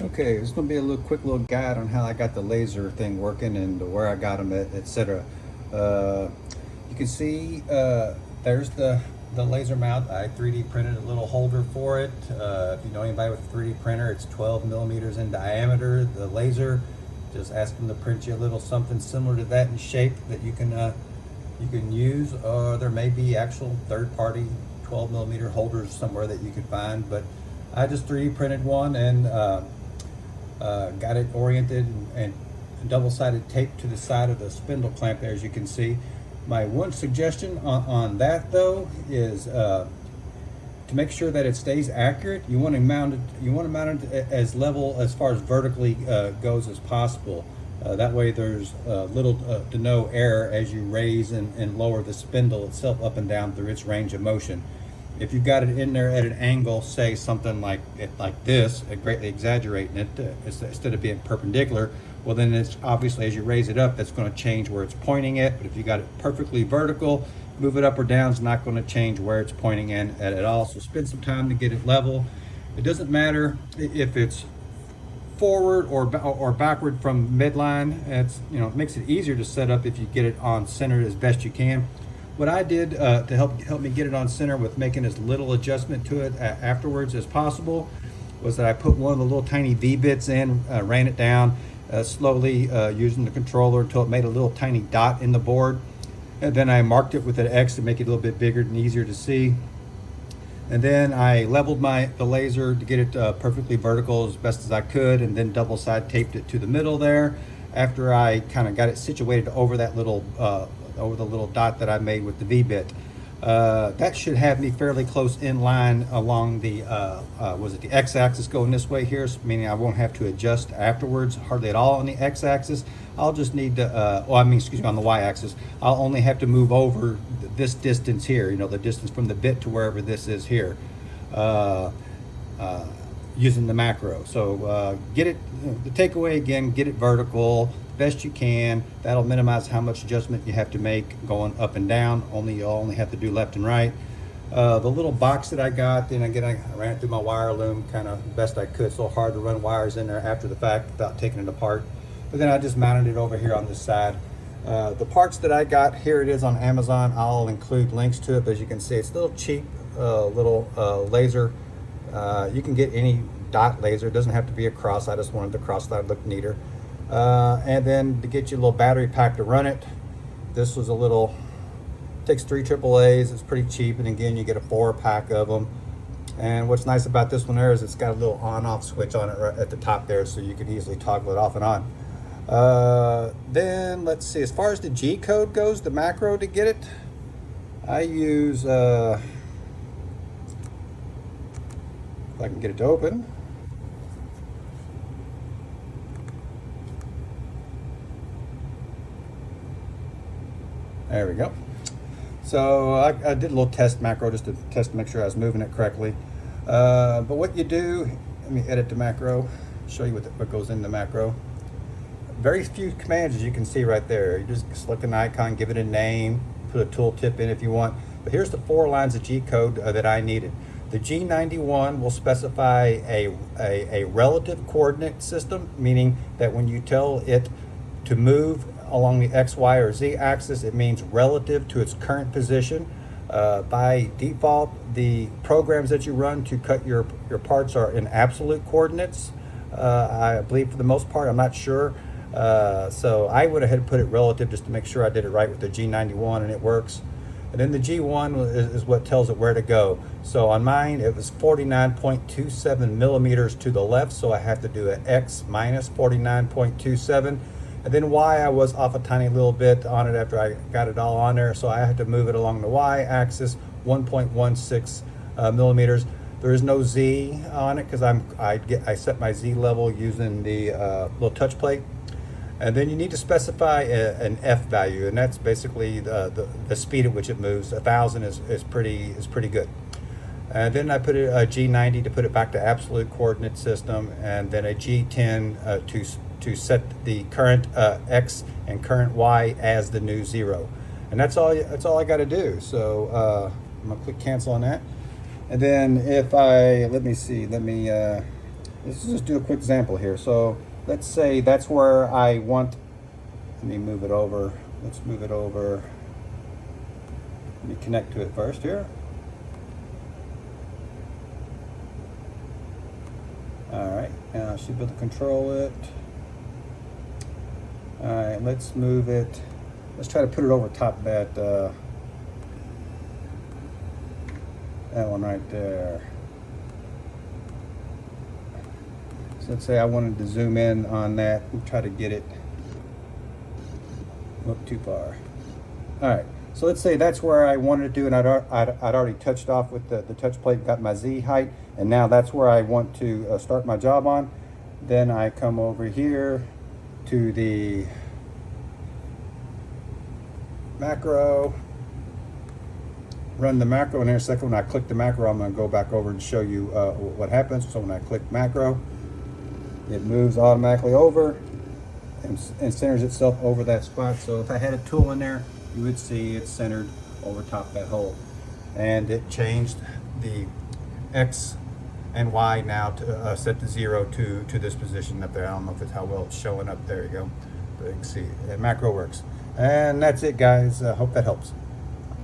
Okay, it's going to be a quick little guide on how I got the laser thing working and where I got them, etc. Uh, you can see there's the laser mount. I 3D printed a little holder for it. If you know anybody with a 3D printer, it's 12 millimeters in diameter. The laser, just ask them to print you a little something similar to that in shape that you can use. There may be actual third-party 12 millimeter holders somewhere that you could find, but I just 3D printed one and got it oriented and double-sided tape to the side of the spindle clamp there, as you can see. My one suggestion on that though is to make sure that it stays accurate, you want to mount it as level as far as vertically goes as possible. That way there's little to no error as you raise and lower the spindle itself up and down through its range of motion. If you've got it in there at an angle, say something like this, greatly exaggerating it, instead of being perpendicular, well then it's obviously as you raise it up, that's going to change where it's pointing at. But if you got it perfectly vertical, move it up or down, it's not going to change where it's pointing in at all. So spend some time to get it level. It doesn't matter if it's forward or backward from midline. It makes it easier to set up if you get it on center as best you can. What I did to help me get it on center with making as little adjustment to it afterwards as possible was that I put one of the little tiny V bits in, ran it down slowly using the controller until it made a little tiny dot in the board, and then I marked it with an X to make it a little bit bigger and easier to see. And then I leveled the laser to get it perfectly vertical as best as I could, and then double side taped it to the middle there. After I kind of got it situated over that little over the little dot that I made with the V-bit. That should have me fairly close in line along the the X-axis going this way here, so meaning I won't have to adjust afterwards hardly at all on the X-axis. I'll just need to, excuse me, on the Y-axis. I'll only have to move over this distance here, the distance from the bit to wherever this is here, using the macro. So get it, the takeaway again, get it vertical best you can. That'll minimize how much adjustment you have to make going up and down. You'll only have to do left and right. The little box that I got, then again, I ran it through my wire loom kind of best I could. So hard to run wires in there after the fact without taking it apart. But then I just mounted it over here on this side. The parts that I got, here it is on Amazon. I'll include links to it, but as you can see, it's a little cheap little laser. You can get any dot laser. It doesn't have to be a cross. I just wanted the cross that looked neater. And then to get you a little battery pack to run it, this was takes 3 AAAs. It's pretty cheap, and again you get a 4-pack of them. And what's nice about this one there is it's got a little on-off switch on it right at the top there, so you can easily toggle it off and on. Then let's see, as far as the G code goes, the macro to get it, I use if I can get it to open. There we go. So I did a little test macro just to test to make sure I was moving it correctly. But what you do, let me edit the macro, show you what goes in the macro. Very few commands, as you can see right there. You just select an icon, give it a name, put a tooltip in if you want. But here's the 4 lines of G code that I needed. The G91 will specify a relative coordinate system, meaning that when you tell it to move along the X, Y, or Z axis, it means relative to its current position. By default, the programs that you run to cut your parts are in absolute coordinates. I believe for the most part, I'm not sure. So I went ahead and put it relative just to make sure I did it right with the G91, and it works. And then the G1 is what tells it where to go. So on mine, it was 49.27 millimeters to the left, so I have to do an X minus 49.27. And then Y, I was off a tiny little bit on it after I got it all on there, so I had to move it along the Y axis 1.16 millimeters. There is no Z on it because I set my Z level using the little touch plate. And then you need to specify an F value, and that's basically the speed at which it moves. 1,000 is pretty good. And then I put a G90 to put it back to absolute coordinate system, and then a G10 to set the current X and current Y as the new 0. And that's all I got to do. So I'm gonna click cancel on that. And then if let me let's just do a quick example here. So let's say that's where I want, let me move it over. Let's move it over. Let me connect to it first here. All right, now I should be able to control it. All right, let's move it. Let's try to put it over top that one right there. So let's say I wanted to zoom in on that and try to get it up too far. All right, so let's say that's where I wanted to do, and I'd already touched off with the touch plate, got my Z height, and now that's where I want to start my job on. Then I come over here to the macro, run the macro, and in a second when I click the macro, I'm going to go back over and show you what happens. So when I click macro, it moves automatically over and centers itself over that spot. So if I had a tool in there, you would see it's centered over top that hole. And it changed the X and Y now to set to 0 to this position up there. I don't know if it's how well it's showing up. There you go. But you can see, macro works. And that's it, guys. Hope that helps.